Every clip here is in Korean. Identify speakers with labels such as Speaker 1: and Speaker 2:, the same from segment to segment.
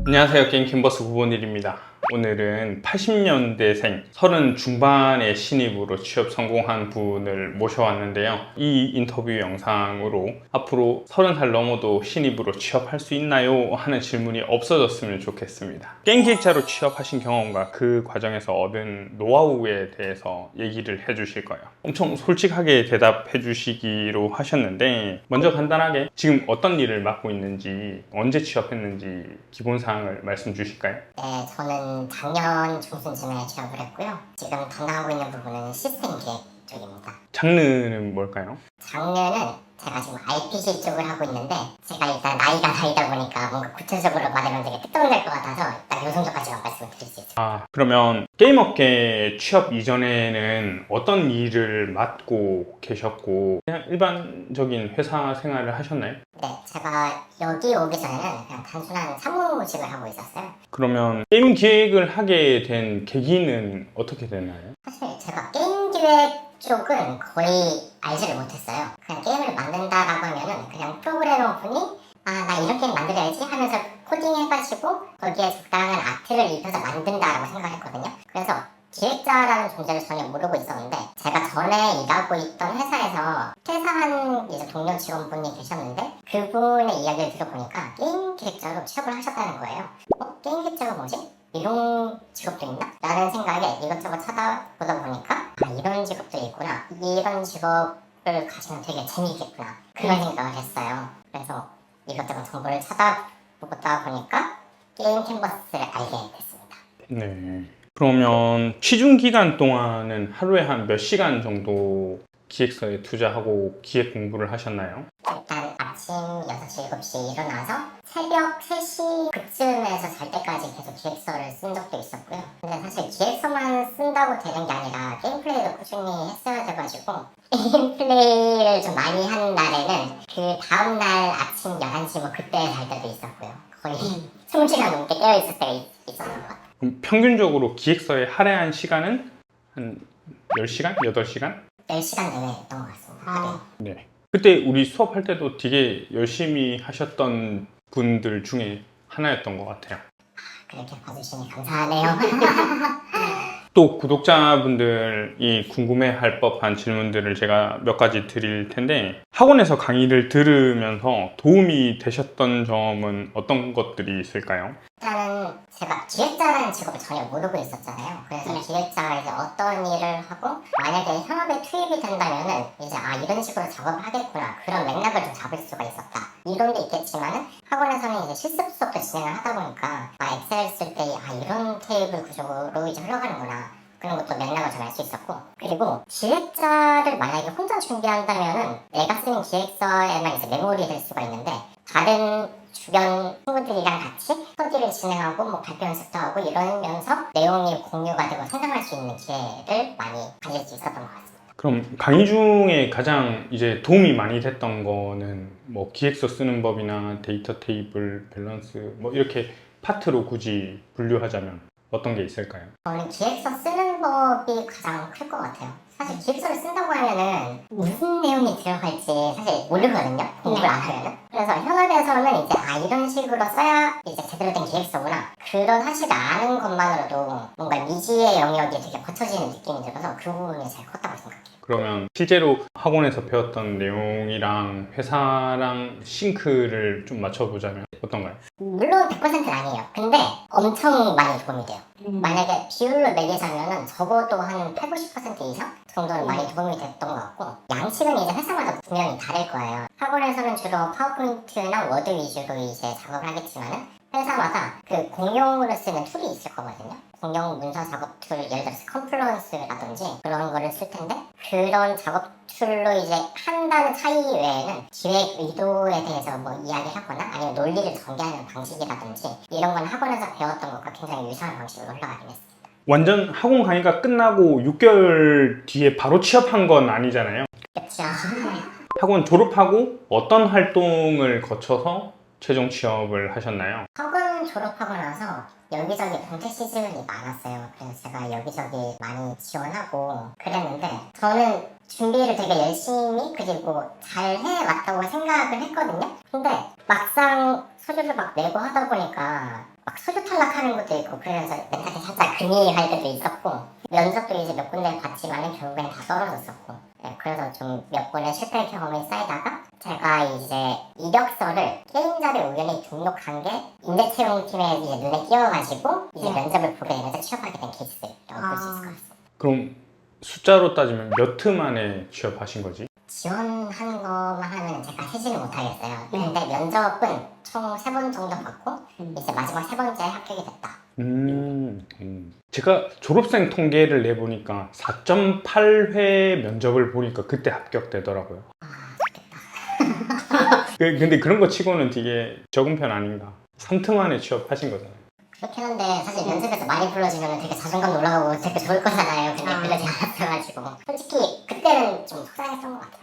Speaker 1: 안녕하세요. 게임 캔버스 구본일입니다. 오늘은 80년대생 30 중반의 신입으로 취업 성공한 분을 모셔왔는데요. 이 인터뷰 영상으로 앞으로 30살 넘어도 신입으로 취업할 수 있나요? 하는 질문이 없어졌으면 좋겠습니다. 게임 기획자로 취업하신 경험과 그 과정에서 얻은 노하우에 대해서 얘기를 해주실 거예요. 엄청 솔직하게 대답해 주시기로 하셨는데, 먼저 간단하게 지금 어떤 일을 맡고 있는지, 언제 취업했는지 기본사항을 말씀 주실까요?
Speaker 2: 네, 저는 작년 중순쯤에 취업을 했고요. 지금 담당하고 있는 부분은 시스템 기획 쪽입니다.
Speaker 1: 장르는 뭘까요?
Speaker 2: 장르는 제가 지금 RPG 쪽을 하고 있는데, 제가 일단 나이가 나이다 보니까 뭔가 구체적으로 말하면 되게 특정될 것 같아서 딱 요 정도까지만 말씀을 드릴 수 있어요.
Speaker 1: 그러면 게임업계 취업 이전에는 어떤 일을 맡고 계셨고, 그냥 일반적인 회사 생활을 하셨나요?
Speaker 2: 네, 제가 여기 오기 전에는 그냥 단순한 사무직을 하고 있었어요.
Speaker 1: 그러면 게임 기획을 하게 된 계기는 어떻게 되나요?
Speaker 2: 사실 제가 게임 기획 쪽은 거의 알지를 못했어요. 그냥 게임을 만든다라고 하면은 그냥 프로그래머 분이 나 이런 게임 만들어야지 하면서 코딩해가지고 거기에 적당한 아트를 입혀서 만든다라고 생각했거든요. 그래서 기획자라는 존재를 전혀 모르고 있었는데, 제가 전에 일하고 있던 회사에서 퇴사한 이제 동료 직원분이 계셨는데, 그분의 이야기를 들어보니까 게임 기획자로 취업을 하셨다는 거예요. 게임 기획자가 뭐지? 이런 직업도 있나? 라는 생각에 이것저것 찾아보다 보니까 이런 직업도 있구나, 이런 직업을 가지면 되게 재미있겠구나, 그런 생각을 했어요. 그래서 이것저것 정보를 찾아보다 보니까 게임 캔버스를 알게 됐습니다.
Speaker 1: 네. 그러면 취준 기간 동안은 하루에 한 몇 시간 정도 기획서에 투자하고 기획 공부를 하셨나요?
Speaker 2: 일단 아침 6시, 7시 일어나서 새벽 3시 그쯤에서 잘 때까지 계속 기획서를 쓴 적도 있었고요. 근데 사실 기획서만 쓴다고 되는 게 아니라 게임 플레이도 꾸준히 했어야 돼가지고, 게임 플레이를 좀 많이 한 날에는 그 다음날 아침 11시 뭐 그때 잘 때도 있었고요. 거의 20시간 넘게 깨어있을 때가 있었던 것 같아요.
Speaker 1: 그럼 평균적으로 기획서에 할애한 시간은 한 10시간? 8시간?
Speaker 2: 10시간 내외였던 것 같습니다. 하루에.
Speaker 1: 네. 그때 우리 수업할 때도 되게 열심히 하셨던 분들 중에 하나였던 것 같아요.
Speaker 2: 그렇게 봐주시니 감사하네요.
Speaker 1: 또 구독자분들이 궁금해할 법한 질문들을 제가 몇 가지 드릴 텐데, 학원에서 강의를 들으면서 도움이 되셨던 점은 어떤 것들이 있을까요?
Speaker 2: 일단은 제가 기획자라는 직업을 전혀 모르고 있었잖아요. 그래서 기획자가 이제 어떤 일을 하고 만약에 현업에 투입이 된다면은 이제 이런 식으로 작업을 하겠구나, 그런 맥락을 좀 잡을 수가 있었다. 이론도 있겠지만은 학원에서는 이제 실습 수업도 진행을 하다 보니까 엑셀 쓸 때 이런 테이블 구조로 이제 흘러가는구나, 그런 것도 맥락을 좀 알 수 있었고, 그리고 기획자를 만약에 혼자 준비한다면은 내가 쓰는 기획서에만 이제 메모리 될 수가 있는데, 다른 주변 친구들이랑 같이 스터디를 진행하고 뭐 발표 연습도 하고 이러면서 내용이 공유가 되고 성장할 수 있는 기회를 많이 가질 수 있었던 것 같습니다.
Speaker 1: 그럼 강의 중에 가장 이제 도움이 많이 됐던 거는 뭐 기획서 쓰는 법이나 데이터 테이블, 밸런스 뭐 이렇게 파트로 굳이 분류하자면 어떤 게 있을까요?
Speaker 2: 저는 기획서 쓰는 법이 가장 클 것 같아요. 사실 기획서를 쓴다고 하면은 무슨 내용이 들어갈지 사실 모르거든요, 공부를 안 하면은. 그래서 현업에서는 이제 이런 식으로 써야 이제 제대로 된 기획서구나, 그런 사실을 아는 것만으로도 뭔가 미지의 영역이 되게 거쳐지는 느낌이 들어서 그 부분이 제일 컸다고 생각해요.
Speaker 1: 그러면 실제로 학원에서 배웠던 내용이랑 회사랑 싱크를 좀 맞춰보자면 어떤가요?
Speaker 2: 물론 100%는 아니에요. 근데 엄청 많이 도움이 돼요. 만약에 비율로 매기자면은 적어도 한 8, 90% 이상 정도는 많이 도움이 됐던 것 같고, 양식은 이제 회사마다 분명히 다를 거예요. 학원에서는 주로 파워포인트나 워드 위주로 이제 작업을 하겠지만은 회사마다 그 공용으로 쓰는 툴이 있을 거거든요. 공용 문서 작업 툴, 예를 들어서 컴플런스라든지 그런 거를 쓸 텐데, 그런 작업 툴로 이제 한다는 차이 외에는 기획 의도에 대해서 뭐 이야기하거나 아니면 논리를 전개하는 방식이라든지 이런 건 학원에서 배웠던 것과 굉장히 유사한 방식으로 흘러가긴 했습니다.
Speaker 1: 완전 학원 강의가 끝나고 6개월 뒤에 바로 취업한 건 아니잖아요.
Speaker 2: 그렇죠.
Speaker 1: 학원 졸업하고 어떤 활동을 거쳐서 최종 취업을 하셨나요?
Speaker 2: 학원 졸업하고 나서 여기저기 공채 시즌이 많았어요. 그래서 제가 여기저기 많이 지원하고 그랬는데, 저는 준비를 되게 열심히 그리고 잘 해왔다고 생각을 했거든요. 근데 막상 서류를 막 내고 하다 보니까 막 서류 탈락하는 것도 있고 그래서 멘탈이 살짝 금이 갈 때도 있었고 면접도 이제 몇 군데 봤지만은 결국엔 다 떨어졌었고 네, 그래서 좀 몇 번의 실패 경험이 쌓이다가 제가 이제 이력서를 게임자를 우연히 등록한 게 인재채용팀에 이제 눈에 띄어가지고 이제 면접을 보게 되면서 취업하게 된 케이스라고 볼 수 있을 것 같습니다.
Speaker 1: 그럼 숫자로 따지면 몇 트 만에 취업하신 거지?
Speaker 2: 지원한 것만 하면 제가 세지는 못하겠어요. 근데 면접은 총 3번 정도 받고 이제 마지막 3번째 합격이 됐다.
Speaker 1: 제가 졸업생 통계를 내보니까 4.8회 면접을 보니까 그때 합격되더라고요.
Speaker 2: 아, 좋겠다.
Speaker 1: 근데 그런 거 치고는 되게 적은 편 아닌가? 3트 만에 취업하신 거잖아요.
Speaker 2: 그렇긴 한데 사실 면접에서 많이 불러주면 되게 자존감도 올라가고 되게 좋을 거잖아요. 근데 그러지 않았어가지고 솔직히 그때는 좀 속상했던 것 같아요.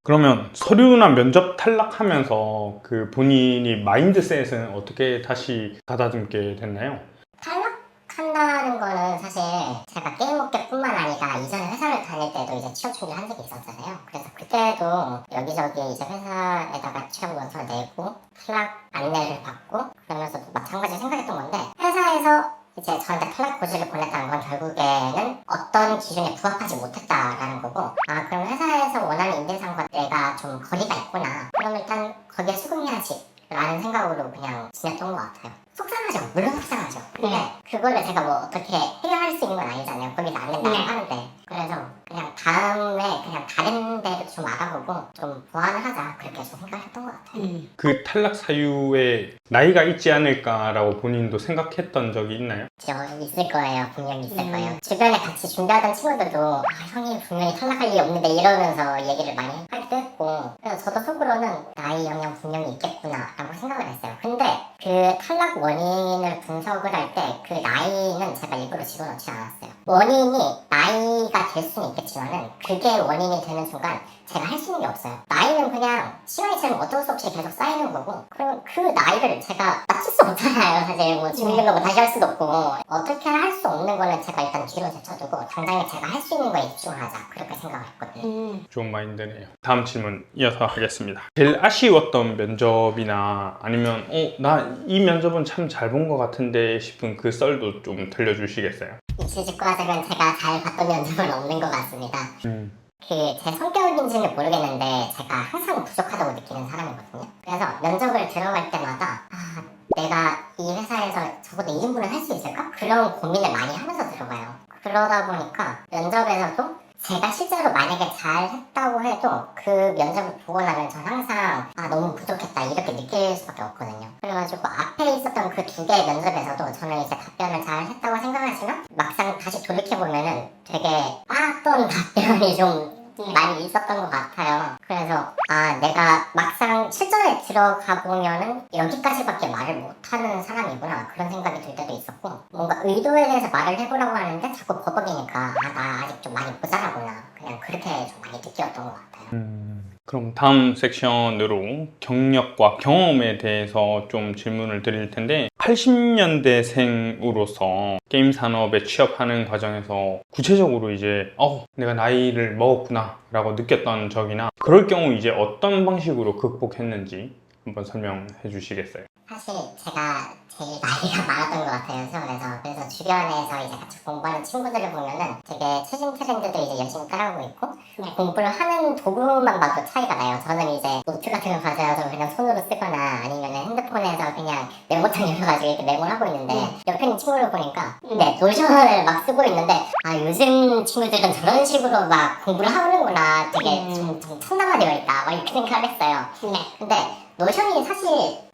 Speaker 1: 그러면 서류나 면접 탈락하면서 그 본인이 마인드셋은 어떻게 다시 가다듬게 됐나요?
Speaker 2: 탈락한다는 거는 사실 제가 게임업계뿐만 아니라 이전에 회사를 다닐 때도 이제 취업 준비를 한 적이 있었잖아요. 그래서 그때도 여기저기 이제 회사에다가 취업 원서를 내고 탈락 안내를 받고 그러면서도 마찬가지로 생각했던 건데 회사에서 이제 저한테 탈락 고지를 보냈다는 건 결국에는 어떤 기준에 부합하지 못했다라는 거고 아 그럼 회사에서 원하는 인재상과 내가 좀 거리가 있구나 그럼 일단 거기에 수긍해야지 라는 생각으로 그냥 지냈던 것 같아요. 속상하죠. 물론 속상하죠. 근데 그거를 제가 뭐 어떻게 해결할 수 있는 건 아니잖아요. 거기서 안 된다고 하는데 그래서 그냥 다음에 그냥 다른 데를 좀 알아보고 좀 보완을 하자 그렇게 좀 생각했던 것 같아요.
Speaker 1: 그 탈락 사유에 나이가 있지 않을까라고 본인도 생각했던 적이 있나요?
Speaker 2: 있을 거예요. 분명히 있을 거예요. 주변에 같이 준비하던 친구들도 아, 형이 분명히 탈락할 일이 없는데 이러면서 얘기를 많이 하기도 했고 그래서 저도 속으로는 나이 영향 분명히 있겠구나 라고 생각을 했어요. 근데 그 탈락 원인을 분석을 할 때 그 나이는 제가 일부러 집어넣지 않았어요. 원인이 나이가 될 수는 있겠지만은 그게 원인이 되는 순간 제가 할 수 있는 게 없어요. 나이는 그냥 시간이 지나면 어쩔 수 없이 계속 쌓이는 거고 그럼 그 나이를 제가 낮출 수 없잖아요. 사실 뭐 지금 뭐 다시 할 수도 없고 어떻게 할 수 없는 거는 제가 일단 뒤로 제쳐두고 당장에 제가 할 수 있는 거에 집중을 하자 그렇게 생각을 했거든요.
Speaker 1: 좋은 마인드네요. 다음 질문 이어서 하겠습니다. 제일 아쉬웠던 면접이나 아니면 나 이 면접은 참 잘 본 것 같은데 싶은 그 썰도 좀 들려주시겠어요?
Speaker 2: 이치직고 하자면 제가 잘 봤던 면접은 없는 것 같습니다. 제 성격인지는 모르겠는데 제가 항상 부족하다고 느끼는 사람이거든요. 그래서 면접을 들어갈 때마다 아, 내가 이 회사에서 적어도 2인분을 할 수 있을까? 그런 고민을 많이 하면서 들어가요. 그러다 보니까 면접에서도 제가 실제로 만약에 잘했다고 해도 그 면접을 보고 나면 전 항상 아 너무 부족했다 이렇게 느낄 수밖에 없거든요. 그래가지고 앞에 있었던 그 2개의 면접에서도 저는 이제 답변을 잘했다고 생각하지만 막상 다시 돌이켜보면은 되게 빠았던 답변이 좀 많이 있었던 것 같아요. 그래서 아 내가 막상 실전에 들어가 보면은 여기까지밖에 말을 못하는 사람이구나 그런 생각이 들 때도 있었고 뭔가 의도에 대해서 말을 해보라고 하는데 자꾸 버벅이니까 아 나 아직 좀 많이 모자라구나 그냥 그렇게 좀 많이 느꼈던 것 같아요.
Speaker 1: 그럼 다음 섹션으로 경력과 경험에 대해서 좀 질문을 드릴 텐데 80년대생으로서 게임 산업에 취업하는 과정에서 구체적으로 이제 내가 나이를 먹었구나 라고 느꼈던 적이나 그럴 경우 이제 어떤 방식으로 극복했는지 한번 설명해 주시겠어요?
Speaker 2: 사실 제가 제일 나이가 많았던 것 같아요 수원에서. 그래서 주변에서 이제 같이 공부하는 친구들을 보면은 되게 최신 트렌드도 이제 열심히 따라오고 있고 공부를 하는 도구만 봐도 차이가 나요. 저는 이제 노트 같은 거 가져와서 그냥 손으로 쓰거나 아니면 핸드폰에서 그냥 메모장 열어가지고 이렇게 메모를 하고 있는데 옆에 있는 친구를 보니까 노션을 막 쓰고 있는데 아 요즘 친구들은 저런 식으로 막 공부를 하는구나 되게 좀 첨단화되어 있다 막 이렇게 생각을 했어요. 근데 노션이 사실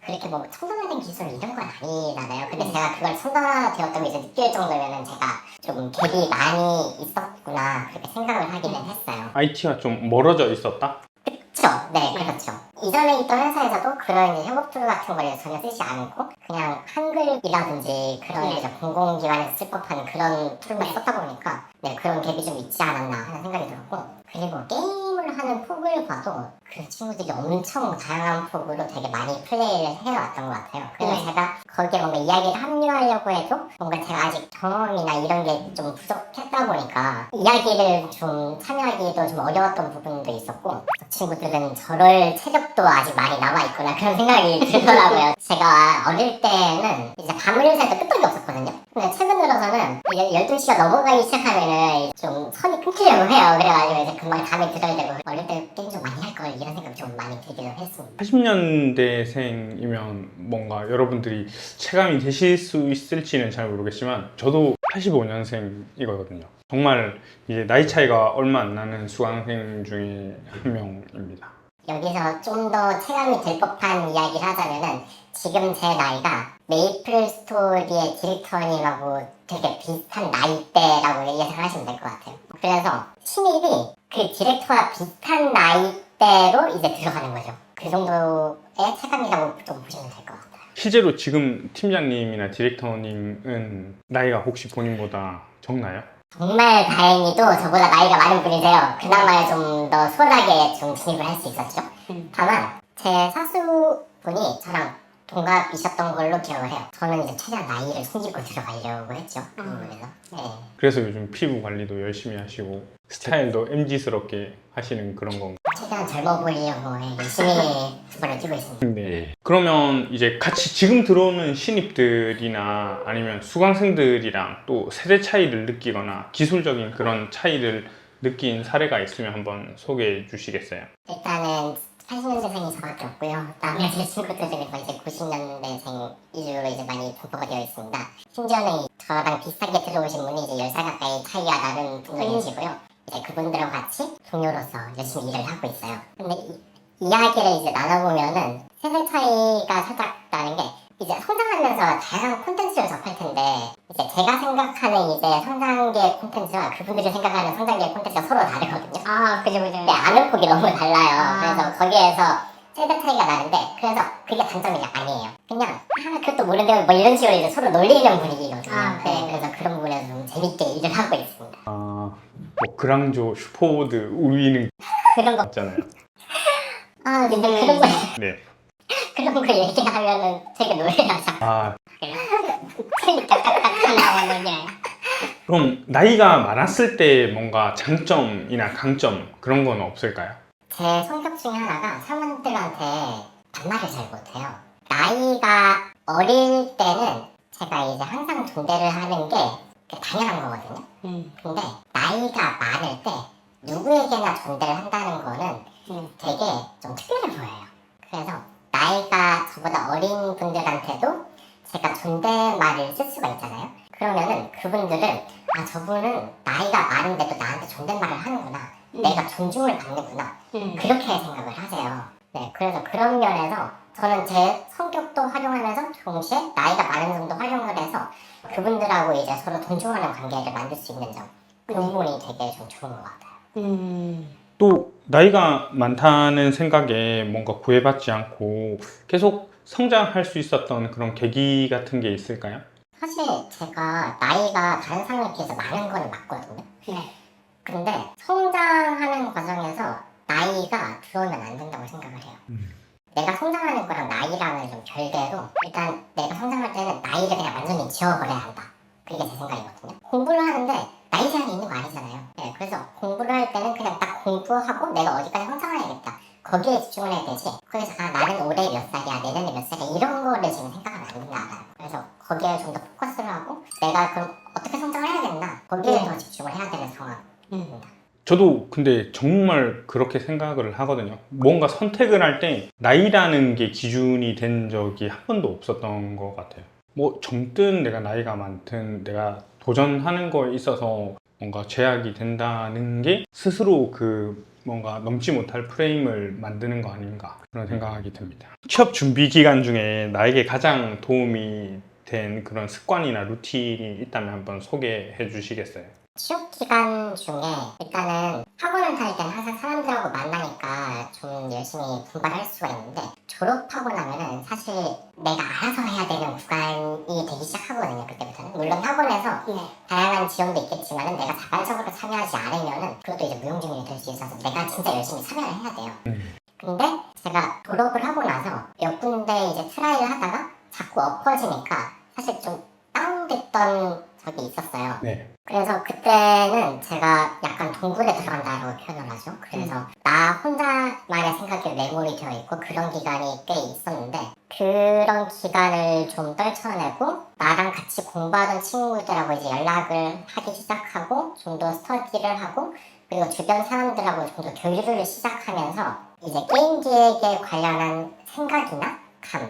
Speaker 2: 그렇게 뭐 첨단화된 기술 이런 건 아니잖아요. 근데 제가 그걸 첨단화되었다고 이제 느낄 정도면은 제가 좀 갭이 많이 있었구나 그렇게 생각을 하기는 했어요.
Speaker 1: IT가 좀 멀어져 있었다?
Speaker 2: 그렇죠. 네, 그렇죠. 이전에 있던 회사에서도 그런 이제 협업 툴 같은 걸 전혀 쓰지 않고 그냥 한글이라든지 그런 이제 공공기관에서 쓸 법한 그런 툴만 썼다 보니까 그런 갭이 좀 있지 않았나 하는 생각이 들었고 그리고 게임을 하는 폭을 봐도 그 친구들이 엄청 다양한 폭으로 되게 많이 플레이를 해왔던 것 같아요. 그래서 제가 거기에 뭔가 이야기를 합류하려고 해도 뭔가 제가 아직 경험이나 이런 게 좀 부족했다 보니까 이야기를 좀 참여하기도 좀 어려웠던 부분도 있었고 친구들은 저럴 체력도 아직 많이 남아있구나 그런 생각이 들더라고요. 제가 어릴 때는 이제 밤을 새도 끄떡이 없었거든요. 근데 최근 들어서는 12시가 넘어가기 시작하면은 좀 선이 끊기려고 해요. 그래가지고 이제 금방 잠에 들어야 되고 어릴 때 게임 좀 많이 할 걸 이런 생각이 좀 많이 들기도 했습니다.
Speaker 1: 80년대생이면 뭔가 여러분들이 체감이 되실 수 있을지는 잘 모르겠지만 저도 85년생이거든요. 정말 이제 나이 차이가 얼마 안 나는 수강생 중에 한 명입니다.
Speaker 2: 여기서 좀 더 체감이 될 법한 이야기를 하자면은 지금 제 나이가 메이플 스토리의 디렉터님하고 되게 비슷한 나이대라고 예상을 하시면 될 것 같아요. 그래서 신입이 그 디렉터와 비슷한 나이대로 이제 들어가는 거죠. 그 정도의 체감이라고 좀 보시면 될 것 같아요.
Speaker 1: 실제로 지금 팀장님이나 디렉터님은 나이가 혹시 본인보다 적나요?
Speaker 2: 정말 다행히도 저보다 나이가 많은 분이세요. 그나마 좀 더 수월하게 좀 진입을 할 수 있었죠. 다만 제 사수분이 저랑 동갑이셨던 걸로 기억을 해요. 저는 이제 최대한 나이를 숨기고 들어가려고 했죠. 그래서 네.
Speaker 1: 그래서 요즘 피부 관리도 열심히 하시고 스타일도 MZ스럽게 하시는 그런 건가요?
Speaker 2: 최대한 젊어 보이려고 열심히 두발을 뛰고 있습니다.
Speaker 1: 네. 그러면 이제 같이 지금 들어오는 신입들이나 아니면 수강생들이랑 또 세대 차이를 느끼거나 기술적인 그런 차이를 느낀 사례가 있으면 한번 소개해 주시겠어요?
Speaker 2: 일단은 80년대생이 저밖에 없고요. 나머지 친구들은 이제 90년대생 위주로 이제 많이 분포가 되어 있습니다. 심지어는 저랑 비슷하게 들어오신 분이 이제 10살 가까이 차이가 나는 분들이시고요. 이제 그분들과 같이 동료로서 열심히 일을 하고 있어요. 근데 이야기를 이제 나눠보면은 세대 차이가 살짝 나는 게 이제 성장하면서 다양한 콘텐츠를 접할 텐데 이제 제가 생각하는 이제 성장기의 콘텐츠와 그분들이 생각하는 성장기의 콘텐츠가 서로 다르거든요. 그죠. 네, 아는 폭이 너무 달라요. 그래서 거기에서 세대 차이가 나는데 그래서 그게 단점이 아니에요. 그냥 그것도 모르는데 뭐 이런 식으로 이제 서로 놀리는 분위기거든요. 네, 그래서 그런 부분에서 좀 재밌게 일을 하고 있습니다.
Speaker 1: 뭐 그랑조, 슈퍼우드, 우위는
Speaker 2: 그런 거.
Speaker 1: 있잖아요.
Speaker 2: 근데 그런 거
Speaker 1: 네.
Speaker 2: 그런 거 얘기하면은 되게 놀라요. 그러니까 딱딱딱 나오는 게.
Speaker 1: 그럼 나이가 많았을 때 뭔가 장점이나 강점 그런 건 없을까요?
Speaker 2: 제 성격 중에 하나가 사람들한테 반말을 잘 못해요. 나이가 어릴 때는 제가 이제 항상 존대를 하는 게 당연한 거거든요. 근데 나이가 많을 때 누구에게나 존대를 한다는 거는 되게 좀 특별해 보여요. 그래서 나이가 저보다 어린 분들한테도 제가 존댓말을 쓸 수가 있잖아요. 그러면은 그분들은 저분은 나이가 많은데도 나한테 존댓말을 하는구나. 내가 존중을 받는구나. 그렇게 생각을 하세요. 네, 그래서 그런 면에서 저는 제 성격도 활용하면서 동시에 나이가 많은 점도 활용을 해서 그분들하고 이제 서로 존중하는 관계를 만들 수 있는 점. 그 부분이 되게 좀 좋은 것 같아요.
Speaker 1: 또 나이가 많다는 생각에 뭔가 구애받지 않고 계속 성장할 수 있었던 그런 계기 같은 게 있을까요?
Speaker 2: 사실 제가 나이가 다른 사람에 비해서 많은 거는 맞거든요. 근데 성장하는 과정에서 나이가 들어오면 안 된다고 생각을 해요. 내가 성장하는 거랑 나이랑은 좀 별개로 일단 내가 성장할 때는 나이를 그냥 완전히 지워버려야 한다. 그게 제 생각이거든요. 공부를 하는데 나이 제한이 있는 거 아니잖아요. 네, 그래서 공부를 할 때는 그냥 딱 공부하고 내가 어디까지 성장해야겠다. 거기에 집중을 해야 되지. 거기서 나는 올해 몇 살이야, 내년에 몇 살이야 이런 거를 지금 생각하면 안 된다. 그래서 거기에 좀 더 포커스를 하고 내가 그럼 어떻게 성장을 해야겠나 거기에 더 집중을 해야 되는 상황입니다.
Speaker 1: 저도 근데 정말 그렇게 생각을 하거든요. 뭔가 선택을 할 때 나이라는 게 기준이 된 적이 한 번도 없었던 것 같아요. 뭐 젊든 내가 나이가 많든 내가 도전하는 거에 있어서 뭔가 제약이 된다는 게 스스로 그 뭔가 넘지 못할 프레임을 만드는 거 아닌가 그런 생각이 듭니다. 취업 준비 기간 중에 나에게 가장 도움이 된 그런 습관이나 루틴이 있다면 한번 소개해 주시겠어요?
Speaker 2: 취업 기간 중에 일단은 학원을 다닐 때는 항상 사람들하고 만나니까 좀 열심히 분발할 수가 있는데 졸업하고 나면은 사실 내가 알아서 해야 되는 구간이 되기 시작하거든요. 그때부터는 물론 학원에서 다양한 지원도 있겠지만은 내가 자발적으로 참여하지 않으면은 그것도 이제 무용지물이 될 수 있어서 내가 진짜 열심히 참여를 해야 돼요. 근데 제가 졸업을 하고 나서 몇 군데 이제 트라이를 하다가 자꾸 엎어지니까 사실 좀 다운됐던 적이 있었어요.
Speaker 1: 네.
Speaker 2: 그래서 그때는 제가 약간 동굴에 들어간다고 표현을 하죠. 그래서 나 혼자만의 생각에 메모리 되어 있고 그런 기간이 꽤 있었는데 그런 기간을 좀 떨쳐내고 나랑 같이 공부하던 친구들하고 이제 연락을 하기 시작하고 좀 더 스터디를 하고 그리고 주변 사람들하고 좀 더 교류를 시작하면서 이제 게임 기획에 관련한 생각이나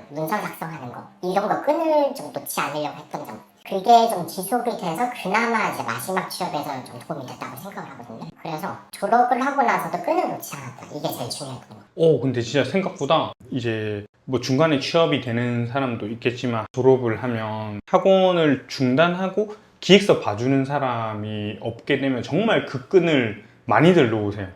Speaker 2: 문서 작성하는 거 이런 거 끈을 좀 놓지 않으려고 했던 점 그게 좀 지속이 돼서 그나마 이제 마지막 취업에서는 좀 도움이 됐다고 생각을 하거든요. 그래서 졸업을 하고 나서도 끈을 놓지 않았다. 이게 제일 중요했던 것 같아요.
Speaker 1: 근데 진짜 생각보다 이제 뭐 중간에 취업이 되는 사람도 있겠지만 졸업을 하면 학원을 중단하고 기획서 봐주는 사람이 없게 되면 정말 그 끈을 많이들 놓으세요.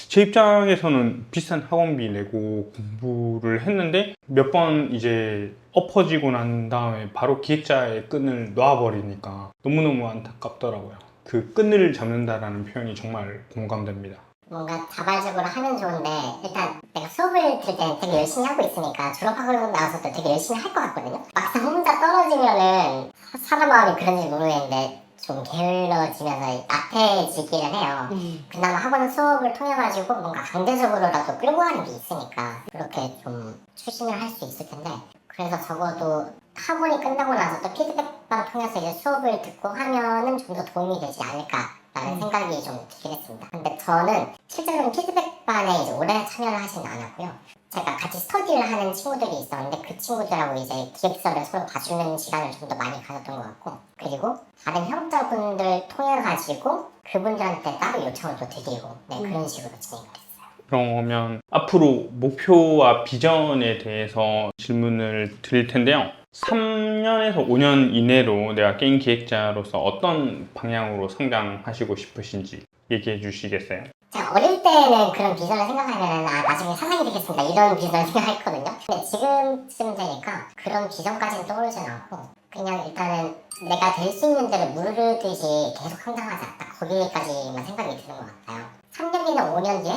Speaker 1: 제 입장에서는 비싼 학원비 내고 공부를 했는데 몇 번 이제 엎어지고 난 다음에 바로 기획자의 끈을 놔버리니까 너무너무 안타깝더라고요. 그 끈을 잡는다라는 표현이 정말 공감됩니다.
Speaker 2: 뭔가 자발적으로 하면 좋은데 일단 내가 수업을 들을 때는 되게 열심히 하고 있으니까 졸업하고 나서도 되게 열심히 할 것 같거든요. 막상 혼자 떨어지면은 사람 마음이 그런지 모르겠는데 좀 게을러지면서 나태해지기는 해요. 그나마 학원 수업을 통해가지고 뭔가 강제적으로라도 끌고 가는 게 있으니까 그렇게 좀 추진을 할 수 있을 텐데 그래서 적어도 학원이 끝나고 나서 또 피드백방 통해서 이제 수업을 듣고 하면은 좀 더 도움이 되지 않을까라는 생각이 좀 들긴 했습니다. 근데 저는 실제로는 피드백반에 이제 오래 참여를 하진 않았고요. 제가 같이 스터디를 하는 친구들이 있었는데 그 친구들하고 이제 기획서를 서로 봐주는 시간을 좀 더 많이 가졌던 것 같고 그리고 다른 협업자분들 통해 가지고 그분들한테 따로 요청을 또 드리고 그런 식으로 진행을 했어요.
Speaker 1: 그러면 앞으로 목표와 비전에 대해서 질문을 드릴 텐데요. 3년에서 5년 이내로 내가 게임 기획자로서 어떤 방향으로 성장하시고 싶으신지 얘기해 주시겠어요?
Speaker 2: 제가 어릴 때는 그런 비전을 생각하면 나중에 사장이 되겠습니다 이런 비전을 생각했거든요. 근데 지금쯤 되니까 그런 비전까지는 떠오르진 않고 그냥 일단은 내가 될 수 있는 데를 무르르듯이 계속 성장하자 딱 거기까지만 생각이 드는 것 같아요. 3년 뒤나 5년 뒤에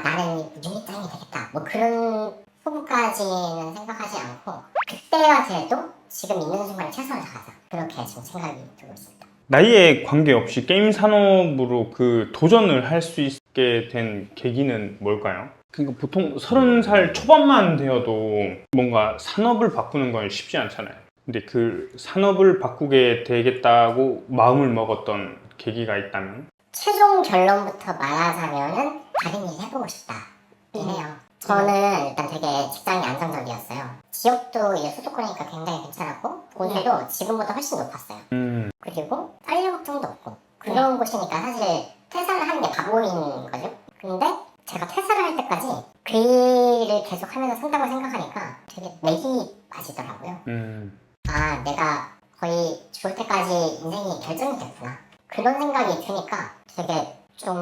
Speaker 2: 나는 유니짱이 되겠다 뭐 그런 포부까지는 생각하지 않고 그때와 돼도 지금 있는 순간에 최선을 다하자 그렇게 지금 생각이 들고 있습니다.
Speaker 1: 나이에 관계없이 게임 산업으로 그 도전을 할 수 있게 된 계기는 뭘까요? 그러니까 보통 30살 초반만 되어도 뭔가 산업을 바꾸는 건 쉽지 않잖아요. 근데 그 산업을 바꾸게 되겠다고 마음을 먹었던 계기가 있다면?
Speaker 2: 최종 결론부터 말하자면은 다른 일 해보고 싶다 이네요. 저는 일단 되게 직장이 안정적이었어요. 지역도 이제 수도권이니까 굉장히 괜찮았고 보수도 지금보다 훨씬 높았어요. 그리고 딸려 걱정도 없고 그런 곳이니까 사실 퇴사를 하는 게 바보인 거죠. 근데 제가 퇴사를 할 때까지 그 일을 계속 하면서 산다고 생각하니까 되게 맥이 빠지더라고요. 내가 거의 죽을 때까지 인생이 결정이 됐구나 그런 생각이 드니까 되게 좀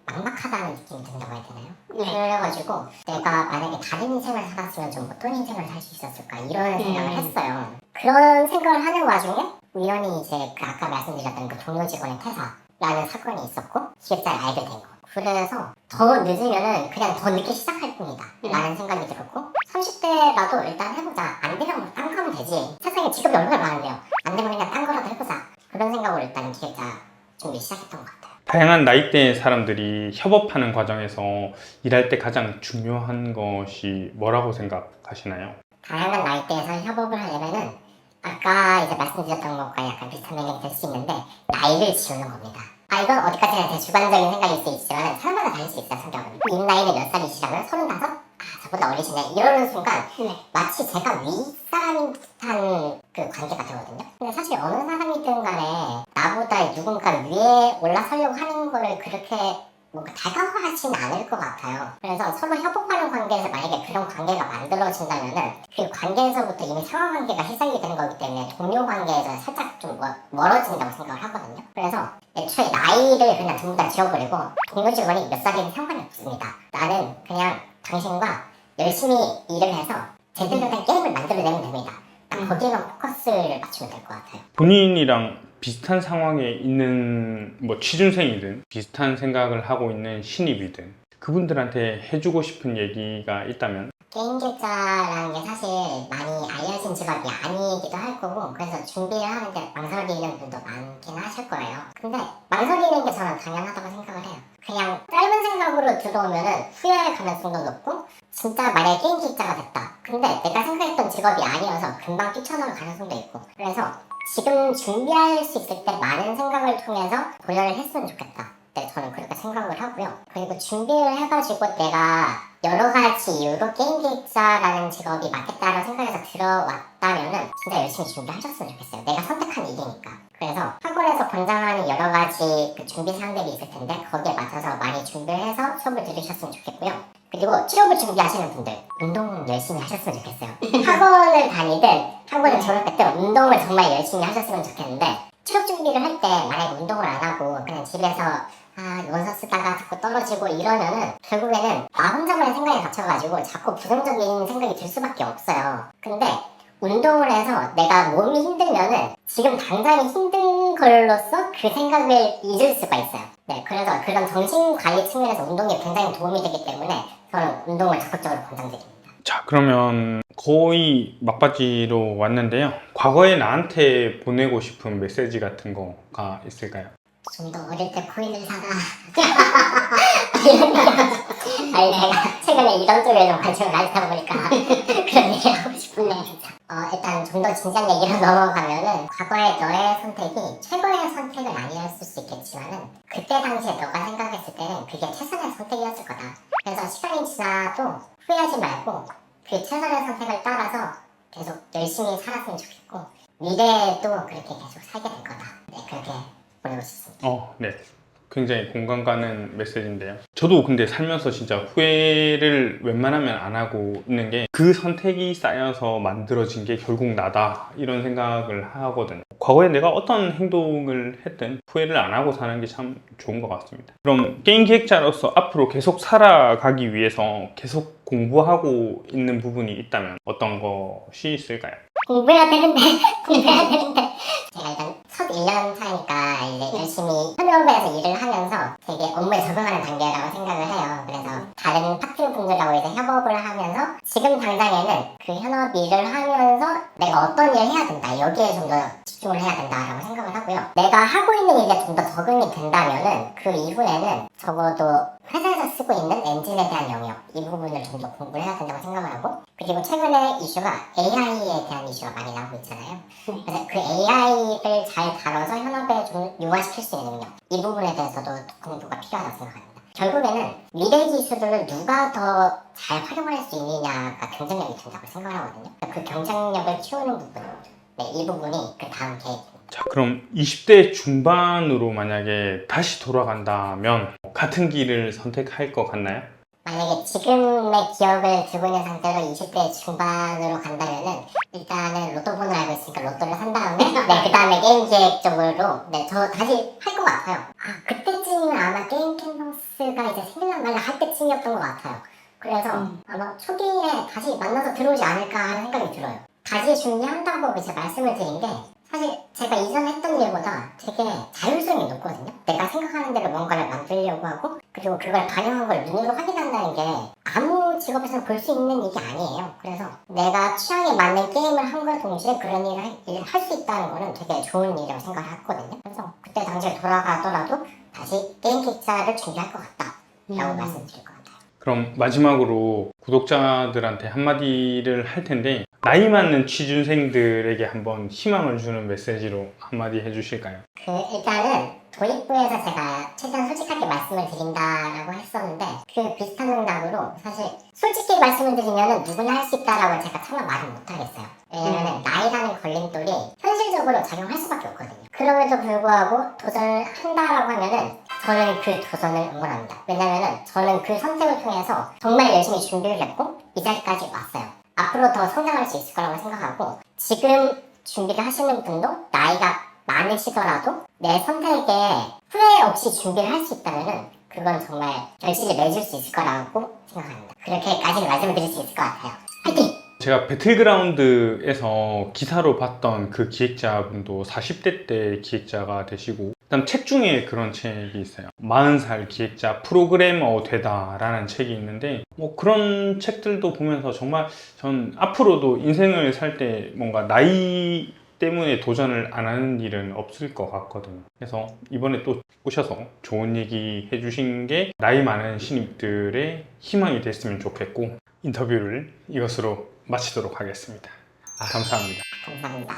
Speaker 2: 막막하다는 느낌이 든다고 해야 되나요? 그래가지고 내가 만약에 다른 인생을 살았으면 좀 어떤 인생을 살 수 있었을까 이런 생각을 했어요. 그런 생각을 하는 와중에 우연히 이제 그 아까 말씀드렸던 그 동료 직원의 퇴사라는 사건이 있었고 기획자를 알게 된 거. 그래서 더 늦으면은 그냥 더 늦게 시작할 뿐이다 라는 생각이 들었고 30대라도 일단 해보자. 안 되면 뭐 딴 거 하면 되지. 세상에 직업이 얼마나 많은데요. 안 되면 그냥 딴 거라도 해보자. 그런 생각으로 일단 기획자 준비 시작했던 것 같아요.
Speaker 1: 다양한 나이대의 사람들이 협업하는 과정에서 일할 때 가장 중요한 것이 뭐라고 생각하시나요?
Speaker 2: 다양한 나이대에서 협업을 하려면은 아까 이제 말씀드렸던 것과 약간 비슷한 맥락이 될 수 있는데 나이를 지우는 겁니다. 이건 어디까지나 제 주관적인 생각일 수 있지만 사람마다 다를 수 있어요. 성격은. 이 나이는 몇 살이시라면 35? 저보다 어리시네 이러는 순간 마치 제가 윗사람인 듯한 그 관계가 되거든요. 근데 사실 어느 사람이든 간에 나보다 누군가 위에 올라서려고 하는 거를 그렇게 뭔가 다가가진 않을 것 같아요. 그래서 서로 협업하는 관계에서 만약에 그런 관계가 만들어진다면은 그 관계에서부터 이미 상하 관계가 시작이 되는 거기 때문에 동료 관계에서 살짝 좀 멀어진다고 생각을 하거든요. 그래서 애초에 나이를 그냥 전부 다 지워버리고 동료 직원이 몇 살이든 상관이 없습니다. 나는 그냥 당신과 열심히 일을 해서 제대로 된 게임을 만들어내면 됩니다. 거기에만 포커스를 맞추면 될 것 같아요.
Speaker 1: 본인이랑 비슷한 상황에 있는 뭐 취준생이든 비슷한 생각을 하고 있는 신입이든 그분들한테 해주고 싶은 얘기가 있다면?
Speaker 2: 게임 기획자라는 게 사실 많이 알려진 직업이 아니기도 할 거고, 그래서 준비를 하는데 망설이는 분도 많긴 하실 거예요. 근데 망설이는 게 저는 당연하다고 생각을 해요. 그냥 짧은 생각으로 들어오면은 후회할 가능성도 높고, 진짜 만약에 게임 기획자가 됐다. 근데 내가 생각했던 직업이 아니어서 금방 뛰쳐나올 가능성도 있고, 그래서 지금 준비할 수 있을 때 많은 생각을 통해서 도전을 했으면 좋겠다. 네, 저는 그렇게 생각을 하고요. 그리고 준비를 해가지고 내가 여러 가지 이유로 게임 기획자라는 직업이 맞겠다라고 생각해서 들어왔다면은 진짜 열심히 준비하셨으면 좋겠어요. 내가 선택한 일이니까. 그래서 학원에서 권장하는 여러 가지 그 준비 사항들이 있을 텐데 거기에 맞춰서 많이 준비를 해서 수업을 들으셨으면 좋겠고요. 그리고 취업을 준비하시는 분들 운동 열심히 하셨으면 좋겠어요. 학원을 다니든 학원을 졸업할 때 운동을 정말 열심히 하셨으면 좋겠는데, 취업 준비를 할 때 만약에 운동을 안 하고 그냥 집에서 원서 쓰다가 자꾸 떨어지고 이러면은 결국에는 나 혼자만의 생각에 갇혀가지고 자꾸 부정적인 생각이 들 수밖에 없어요. 근데 운동을 해서 내가 몸이 힘들면은 지금 당장이 힘든 걸로써 그 생각을 잊을 수가 있어요. 네, 그래서 그런 정신관리 측면에서 운동이 굉장히 도움이 되기 때문에 저는 운동을 적극적으로 권장드립니다.
Speaker 1: 자, 그러면 거의 막바지로 왔는데요. 과거에 나한테 보내고 싶은 메시지 같은 거가 있을까요?
Speaker 2: 좀 더 어릴 때 코인을 사라. 아니, 내가 최근에 이런 쪽에 좀 관심을 가지다 보니까 그런 얘기 하고 싶은데, 일단 좀 더 진지한 얘기로 넘어가면은, 과거의 너의 선택이 최고의 선택은 아니었을 수 있겠지만은 그때 당시에 너가 생각했을 때는 그게 최선의 선택이었을 거다. 그래서 시간이 지나도 후회하지 말고 그 최선의 선택을 따라서 계속 열심히 살았으면 좋겠고, 미래에도 그렇게 계속 살게 될 거다. 네, 그렇게 보내고 싶습니다.
Speaker 1: 네. 굉장히 공감 가는 메시지인데요. 저도 근데 살면서 진짜 후회를 웬만하면 안 하고 있는 게, 그 선택이 쌓여서 만들어진 게 결국 나다, 이런 생각을 하거든요. 과거에 내가 어떤 행동을 했든 후회를 안 하고 사는 게 참 좋은 것 같습니다. 그럼 게임 기획자로서 앞으로 계속 살아가기 위해서 계속 공부하고 있는 부분이 있다면 어떤 것이 있을까요?
Speaker 2: 공부해야 되는데 제가 일단 첫 1년 차니까 이제 열심히 현업에서 일을 하면서 되게 업무에 적응하는 단계라고 생각을 해요. 그래서 다른 파트너분들하고 이제 협업을 하면서 지금 당장에는 그 현업 일을 하면서 내가 어떤 일을 해야 된다, 여기에 좀 더 집중을 해야 된다라고 생각을 하고요. 내가 하고 있는 일에 좀 더 적응이 된다면은 그 이후에는 적어도 회사에서 쓰고 있는 엔진에 대한 영역, 이 부분을 좀 더 공부를 해야 된다고 생각을 하고, 그리고 최근에 이슈가 AI에 대한 이슈가 많이 나오고 있잖아요. 그래서 그 AI를 잘 다뤄서 현업에 좀 융화시킬 수 있는 능력, 이 부분에 대해서도 공부가 필요하다고 생각합니다. 결국에는 미래 기술을 누가 더 잘 활용할 수 있느냐가 경쟁력이 된다고 생각을 하거든요. 그 경쟁력을 키우는 부분, 네, 이 부분이 그 다음 계획입니다.
Speaker 1: 자, 그럼 20대 중반으로 만약에 다시 돌아간다면 같은 길을 선택할 것 같나요?
Speaker 2: 만약에 지금의 기억을 들고 있는 상태로 20대 중반으로 간다면은, 일단은 로또 번호를 알고 있으니까 로또를 산 다음에 네, 그 다음에 게임 기획 쪽으로 저 다시 할 것 같아요. 그때쯤이면 아마 게임 캔버스가 이제 생일날 말라 할 때쯤이었던 것 같아요. 그래서 아마 초기에 다시 만나서 들어오지 않을까 하는 생각이 들어요. 다시 준비한다고 이제 말씀을 드린 게, 사실 제가 이전에 했던 일보다 되게 자율성이 높거든요. 내가 생각하는 대로 뭔가를 만들려고 하고, 그리고 그걸 반영한 걸 눈으로 확인한다는 게 아무 직업에서 볼 수 있는 일이 아니에요. 그래서 내가 취향에 맞는 게임을 함과 동시에 그런 일을 할 수 있다는 거는 되게 좋은 일이라고 생각을 했거든요. 그래서 그때 당시에 돌아가더라도 다시 게임 기획자를 준비할 것 같다 라고 말씀드릴 것 같아요.
Speaker 1: 그럼 마지막으로 구독자들한테 한마디를 할 텐데, 나이 많는 취준생들에게 한번 희망을 주는 메시지로 한마디 해주실까요?
Speaker 2: 일단은 도입부에서 제가 최대한 솔직하게 말씀을 드린다라고 했었는데, 그 비슷한 농담으로 사실 솔직히 말씀을 드리면 누구나 할 수 있다라고 제가 차마 말을 못하겠어요. 왜냐면 나이라는 걸림돌이 현실적으로 작용할 수밖에 없거든요. 그럼에도 불구하고 도전을 한다라고 하면은 저는 그 도전을 응원합니다. 왜냐면은 저는 그 선택을 통해서 정말 열심히 준비를 했고 이 자리까지 왔어요. 앞으로 더 성장할 수 있을 거라고 생각하고, 지금 준비를 하시는 분도 나이가 많으시더라도 내 선택에 후회 없이 준비를 할 수 있다면은 그건 정말 결실을 맺을 수 있을 거라고 생각합니다. 그렇게까지 말씀을 드릴 수 있을 것 같아요. 화이팅!
Speaker 1: 제가 배틀그라운드에서 기사로 봤던 그 기획자분도 40대 때 기획자가 되시고 그다음 책 중에 그런 책이 있어요. 40살 기획자 프로그래머 되다라는 책이 있는데 뭐 그런 책들도 보면서 정말 전 앞으로도 인생을 살 때 뭔가 나이 때문에 도전을 안 하는 일은 없을 것 같거든요. 그래서 이번에 또 오셔서 좋은 얘기 해주신 게 나이 많은 신입들의 희망이 됐으면 좋겠고 인터뷰를 이것으로 마치도록 하겠습니다. 감사합니다.
Speaker 2: 감사합니다.